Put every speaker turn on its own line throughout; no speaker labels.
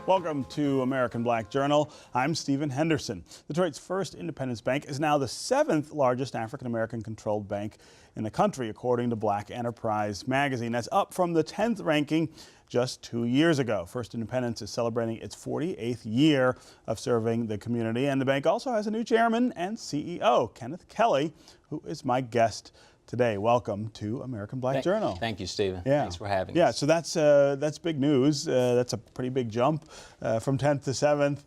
Welcome to American Black Journal. I'm Stephen Henderson. Detroit's first Independence Bank is now the 7th largest African-American controlled bank in the country, according to Black Enterprise magazine. That's up from the 10th ranking just 2 years ago. First Independence is celebrating its 48th year of serving the community, and the bank also has a new chairman and CEO, Kenneth Kelly, who is my guest today. Welcome to American Black Journal.
Thank you, Stephen.
Yeah.
Thanks for having us.
Yeah, so that's big news. That's a pretty big jump from 10th to 7th.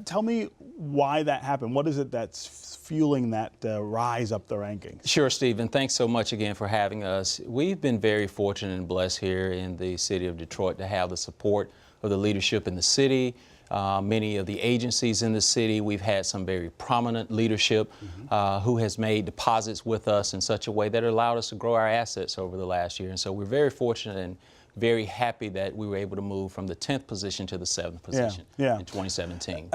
Tell me why that happened. What is it that's fueling that rise up the rankings? Sure,
Stephen. Thanks so much again for having us. We've been very fortunate and blessed here in the city of Detroit to have the support of the leadership in the city. Many of the agencies in the city, we've had some very prominent leadership who has made deposits with us in such a way that allowed us to grow our assets over the last year. And so we're very fortunate and very happy that we were able to move from the 10th position to the 7th position in 2017.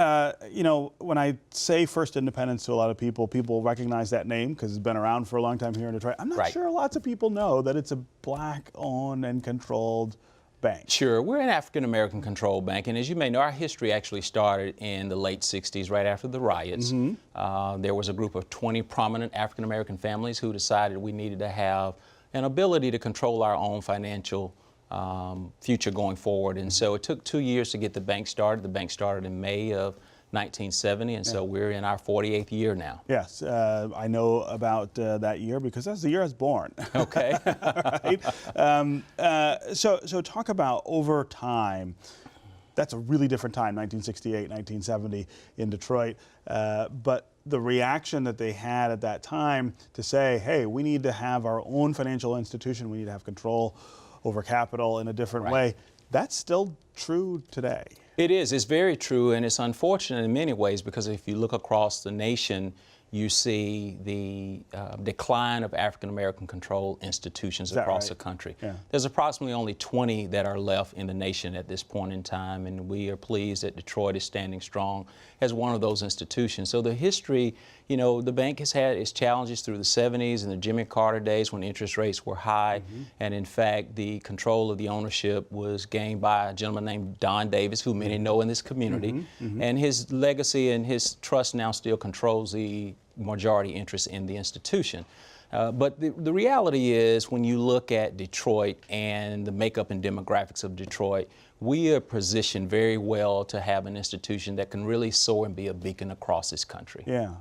You know, when I say First Independence to a lot of people recognize that name because it's been around for a long time here in Detroit. I'm not sure lots of people know that it's a Black-owned and controlled bank.
Sure, we're an African-American controlled bank, and as you may know, our history actually started in the late 60s, right after the riots. There was a group of 20 prominent African-American families who decided we needed to have an ability to control our own financial future going forward. And so it took 2 years to get the bank started. The bank started in May of 1970, and so we're in our 48th year now.
Yes, I know about that year because that's the year I was born.
Okay.
Right? So talk about over time. That's a really different time, 1968, 1970 in Detroit. But the reaction that they had at that time to say, hey, we need to have our own financial institution, we need to have control over capital in a different way, that's still true today.
It is. It's very true, and it's unfortunate in many ways because if you look across the nation, you see the decline of African-American controlled institutions across the country. There's approximately only 20 that are left in the nation at this point in time, and we are pleased that Detroit is standing strong as one of those institutions. So the history, you know, the bank has had its challenges through the 70s and the Jimmy Carter days when interest rates were high, and in fact the control of the ownership was gained by a gentleman named Don Davis, who many know in this community, and his legacy and his trust now still controls the majority interest in the institution. But the reality is when you look at Detroit and the makeup and demographics of Detroit, we are positioned very well to have an institution that can really soar and be a beacon across this country.
The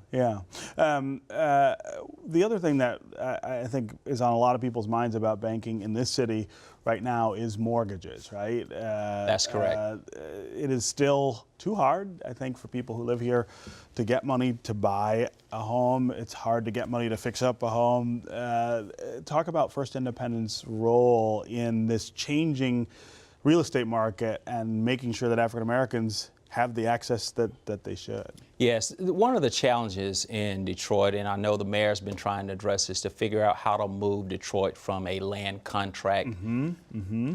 other thing that I think is on a lot of people's minds about banking in this city right now is mortgages, right?
That's correct.
It is still too hard, I think, for people who live here to get money to buy a home. It's hard to get money to fix up a home. Talk about First Independence' role in this changing real estate market and making sure that African Americans have the access that they should.
Yes, one of the challenges in Detroit, and I know the mayor's been trying to address this, to figure out how to move Detroit from a land contract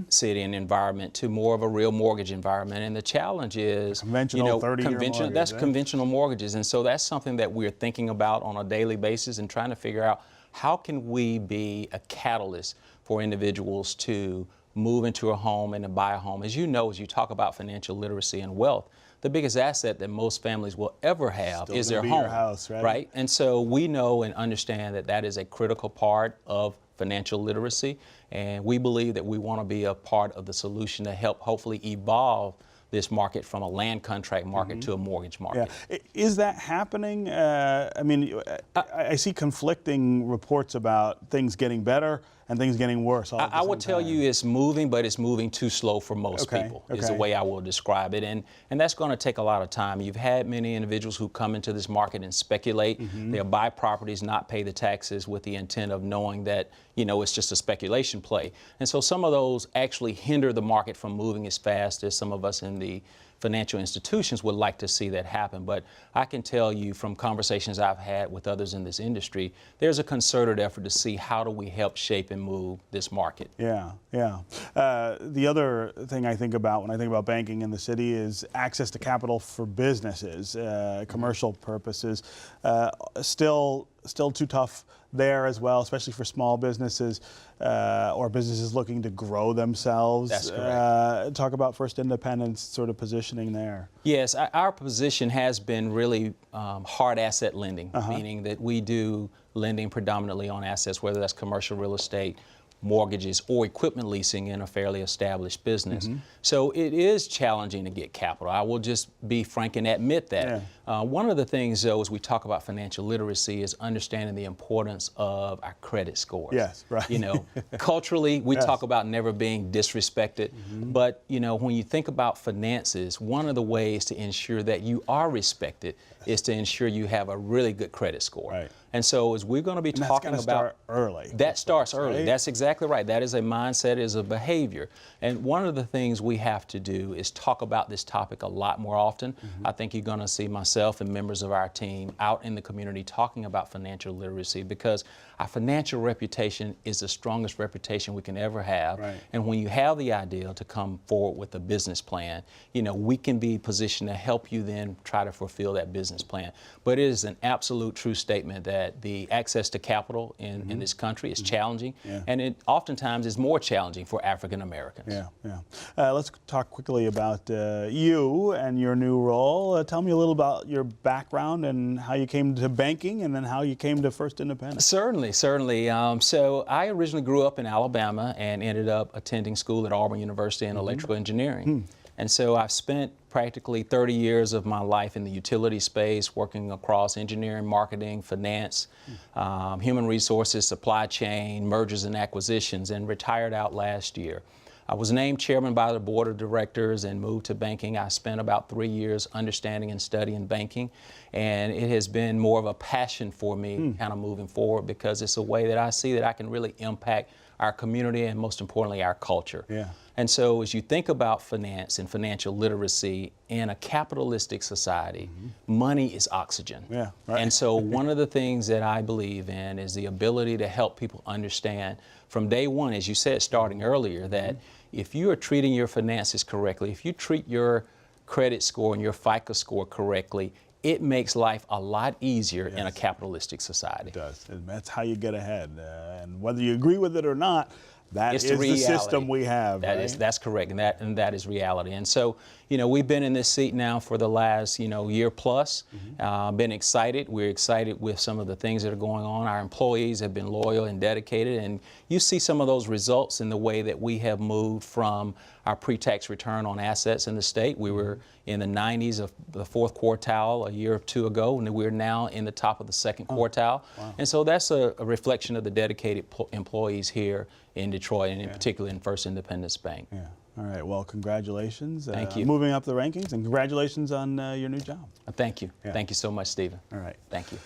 city and environment to more of a real mortgage environment. And the challenge is,
conventional 30-year mortgage,
that's conventional mortgages. And so that's something that we're thinking about on a daily basis and trying to figure out how can we be a catalyst for individuals to move into a home and to buy a home. As you know, as you talk about financial literacy and wealth, the biggest asset that most families will ever have is their home.
Your house,
right? And so we know and understand that that is a critical part of financial literacy, and we believe that we want to be a part of the solution to help hopefully evolve this market from a land contract market to a mortgage market.
Is that happening? I mean, I see conflicting reports about things getting better and things getting worse.
I would tell you it's moving, but it's moving too slow for most people, is the way I will describe it. And that's going to take a lot of time. You've had many individuals who come into this market and speculate. They'll buy properties, not pay the taxes with the intent of knowing that, you know, it's just a speculation play. And so some of those actually hinder the market from moving as fast as some of us in the financial institutions would like to see that happen. But I can tell you from conversations I've had with others in this industry, there's a concerted effort to see how do we help shape and move this market.
The other thing I think about when I think about banking in the city is access to capital for businesses, commercial purposes. Still too tough there as well, especially for small businesses or businesses looking to grow themselves.
That's correct.
Talk about First Independence sort of positioning there.
Yes, our position has been really hard asset lending, meaning that we do lending predominantly on assets, whether that's commercial real estate, mortgages, or equipment leasing in a fairly established business. So it is challenging to get capital. I will just be frank and admit that. One of the things, though, as we talk about financial literacy is understanding the importance of our credit scores.
Yes, right.
You know, culturally, we talk about never being disrespected, but, you know, when you think about finances, one of the ways to ensure that you are respected is to ensure you have a really good credit score.
Right.
And so as we're going to be talking about
start early.
That starts early.
Right?
That's exactly right. That is a mindset, is a behavior. And one of the things we have to do is talk about this topic a lot more often. I think you're going to see myself and members of our team out in the community talking about financial literacy, because our financial reputation is the strongest reputation we can ever have.
Right.
And when you have the idea to come forward with a business plan, you know, we can be positioned to help you then try to fulfill that business plan. But it is an absolute true statement that the access to capital in this country is challenging, and it oftentimes is more challenging for African Americans.
Let's talk quickly about you and your new role. Tell me a little about your background and how you came to banking, and then how you came to First Independence.
Certainly. So I originally grew up in Alabama and ended up attending school at Auburn University in electrical engineering. And so I've spent practically 30 years of my life in the utility space, working across engineering, marketing, finance, human resources, supply chain, mergers and acquisitions, and retired out last year. I was named chairman by the board of directors and moved to banking. I spent about 3 years understanding and studying banking, and it has been more of a passion for me kind of moving forward, because it's a way that I see that I can really impact our community and, most importantly, our culture. And so as you think about finance and financial literacy in a capitalistic society, money is oxygen. And so one of the things that I believe in is the ability to help people understand from day one, as you said, starting earlier, that if you are treating your finances correctly, if you treat your credit score and your FICO score correctly, it makes life a lot easier in a capitalistic society.
It does. And that's how you get ahead. And whether you agree with it or not, that is the system we have.
That's correct, and that is reality. And so, you know, we've been in this seat now for the last, year plus. Been excited. We're excited with some of the things that are going on. Our employees have been loyal and dedicated, and you see some of those results in the way that we have moved from our pre-tax return on assets in the state. We were in the 90s of the fourth quartile a year or two ago, and we're now in the top of the second quartile. And so that's a reflection of the dedicated employees here in Detroit, and in particular in First Independence Bank.
All right. Well, congratulations.
Thank you.
Moving up the rankings, and congratulations on your new job.
Thank you. Thank you so much, Stephen.
All right.
Thank you.